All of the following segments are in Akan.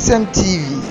SMTV.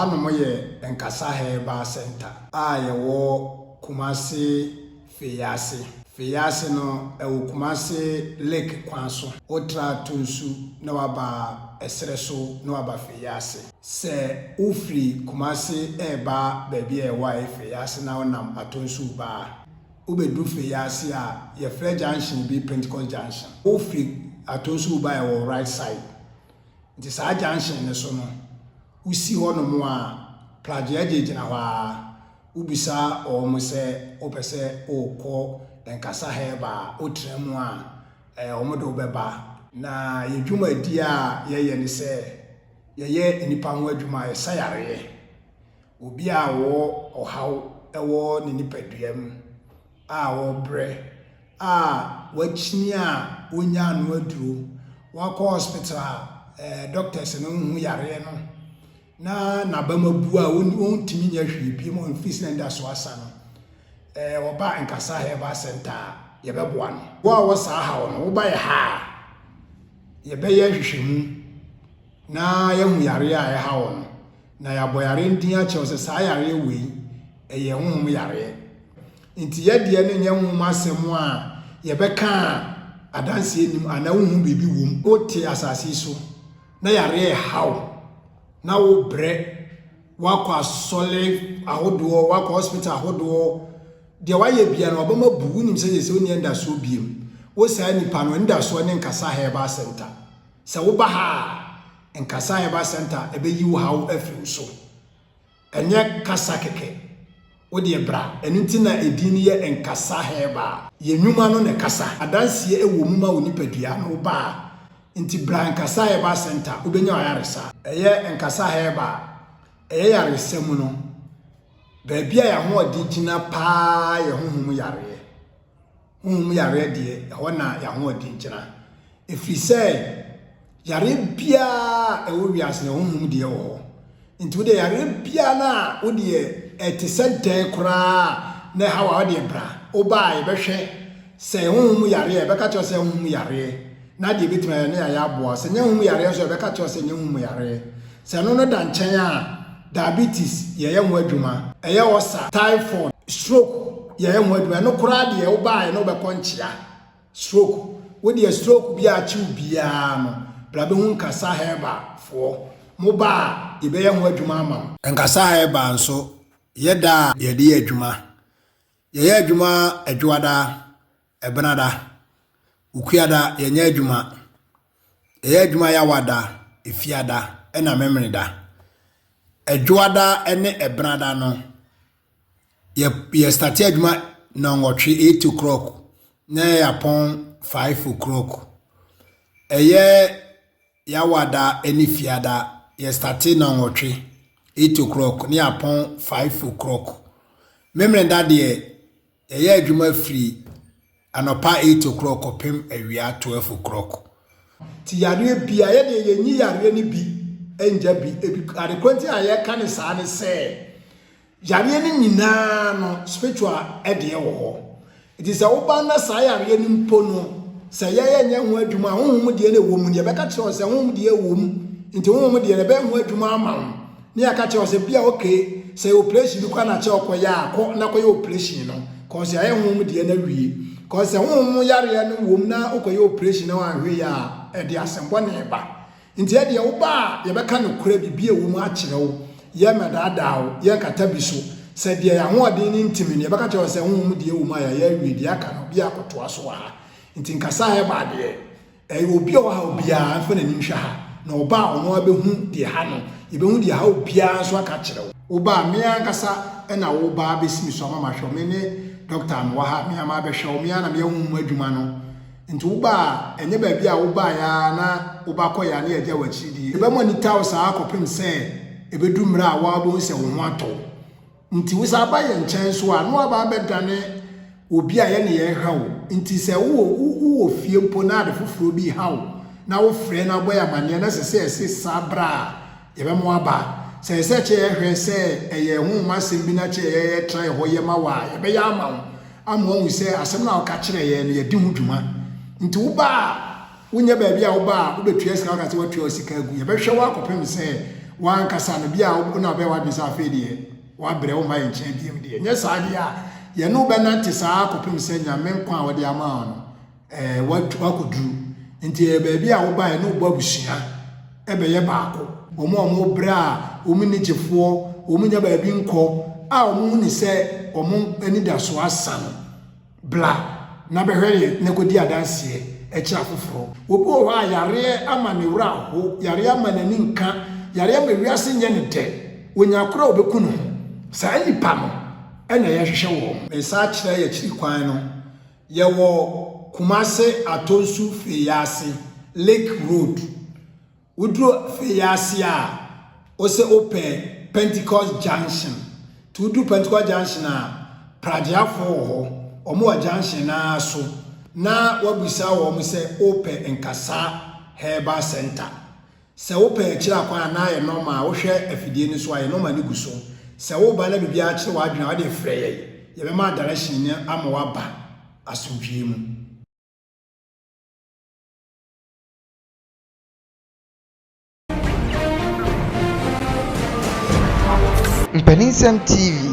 no moye Nkasa Herbal Center yewo Kumasi Feyase no Kumasi Lake kwanso otra tunsu na waba esreso na waba Feyase se ufri Kumasi eba baby Feyase na onam atonsu ba ubedu Feyase a ye Free Junction bi Pentecost Junction ufri atonsu ba ye right side nti sa junction ne so no usi ho no mo a plaje agegina wa ubisa o mo se opese okọ Nkasa Herbal otremu a o mo do beba na yedwuma di a ye ne se ye nipa ho adwuma ye sayare obi a wo ohaw ewo ne nipaduam a wo bre a wachini a onya no aduro wakọ hospital doctors no hu yare no na bamabu a wontimi nya hwe bi mo office na nda so asa no oba Nkasa Herbal Center ye beboa no wo wasa ha no wo ba ye ha ye be ye hwehwemu na ye hu yare a ye ha no na ya boyare ndin a chew se sa yare we ye honhom yare nti ye de ne nya honhom asem a ye beka adanse enim ana honhom bebi wom ote asase so na yare haw na wo bre wakọ asole ahodo wakọ hospital ahodo de waye bia na obama bugu nim se oni enda so biem wo sa nipa no enda so ne Nkasa Herbal Center se wo ba ha Nkasa Herbal Center ebe yi wo haw afiri so enye kasa keke wo de bra enunti na edin ye Nkasa Herbal ye nwuma no ne kasa adanse ewo mu ma oni padua no ba nti bra Nkasa Herbal Center ubenya ayaresa eye Nkasa Herbal eye yaresem no baabia ya ho odi gina pa ye honhom yare de ho na ya ho odi gina efri se yare bia ewo wiase ne honhom de wo nti wo de yare bia na wo de etisenten kura na hawa wo de bra oba ye behwe se honhom yare e beka cho se honhom yare na de bitima na ya aboa se nya honhom yare so beka cho se nya honhom yare se no da nchen a diabetes ye ho adwuma eye wosa typhoid stroke ye ho adwuma no kura de wo ba no be konchia stroke wo de stroke bi a chi bia no bra be hu Nkasa Herbal fo mo ba ye be ho adwuma ama Nkasa Herbal nso ye da ye de adwuma ye adwuma adwada ebenada ukuada ye nya adwuma ye adwuma ya wada efiada ena memreda adwada ene ebenada no ye start adwuma na ngotwe 8 o'clock na ya pon 5 o'clock eye ya wada ene fiada ye start na ngotwe 8 o'clock na ya pon 5 o'clock memreda de ye adwuma free anopa 8 o'clock opem awia 12 o'clock ti yare bia ye de ye nyi yare ni bi enja bi ebi adekwenti aye kan sa ne se yare ni nyina no spiritual ede wo ho it is a oba na sa yare ni mpo no se ye nya ho adwuma honhom de ne wo mu ne be ka che se honhom de wo mu nti honhom de ne be ho adwuma ama ne aka che se bia okay se operation bi kwa na che okoya akọ na koya operation no ko se aye honhom de na wie ko se honhom yare no wo mu na okoya operation na wa hwe ya ede asembo ne ba nti ye de wo ba ye beka no kura bibie wo mu a kire wo ye medadawo ye kata bi so se de ya ho ade ni ntimi ne beka che se honhom de wo mu ya ye wie de aka no bia akoto aso ha nti Nkasa Herbal de obi o ha obi a afa na nimhwa ha na oba ono abehu de ha no ye behu de ha obi a so aka kire wo oba me Nkasa na wo ba besimi so mama hwo me ne doctor amwa ha me ama be hwo me na me hu adwuma no nti uba enye ba bia uba ya na uba koya na eje wachidi ebe mo ni taw sa akopem se ebedu mra awa bo se wo ho ato nti wo sa ba ye nchen so a no aba bedane obi a ye ne ye hawo nti se wo fie mpo na ade foforo bi hawo na wo frɛ na boya mane na se sabra ebe mo aba se che ye hwɛ se eye hu masem bi na che ye try ho ye mawa ebe ya ama amo hu se asem na o ka kire ye no ye di hu dwuma nti uba wonye baabi a uba ubetua sika ka se watua sika agu ye behwe wa akopem se wan kasa no bia na be wa bisa afi de wa bre wo ma yen chen biem de nya sa de a ye no be na te sa akopem se nyame nkwa a wo de ama no wakoduru nti e ba bia wo ba ye no bo abusua e be ye baako omo bra omo ni gyefo omo nya ba bi nkọ a omo ni se omo ani da so asa no bla na be hwere ne kodi adanse e kira foforo obi o ha yare ama ne wura ho yare ama ne nka yare ama wiase nye ne de onya kora obeku no sa nipa no ena ye hwehwe wo me sa kira ye kiri kwan no ye wo Kumase Atonsu Feyasi Lake Road udro Feyasi a ose open Pentecost Junction to do Pentecost Junction a prajiafo ho omo junction na so na wabisa wo mo se open Nkasa Herbal Center se open kira kwan na ye normal wo hwe afidie ni so aye normal ni guso se wo ba na bibia kire wa adwena wa de freye ye be ma direction ni ama wa ba asodwie mu Mpeninsem TV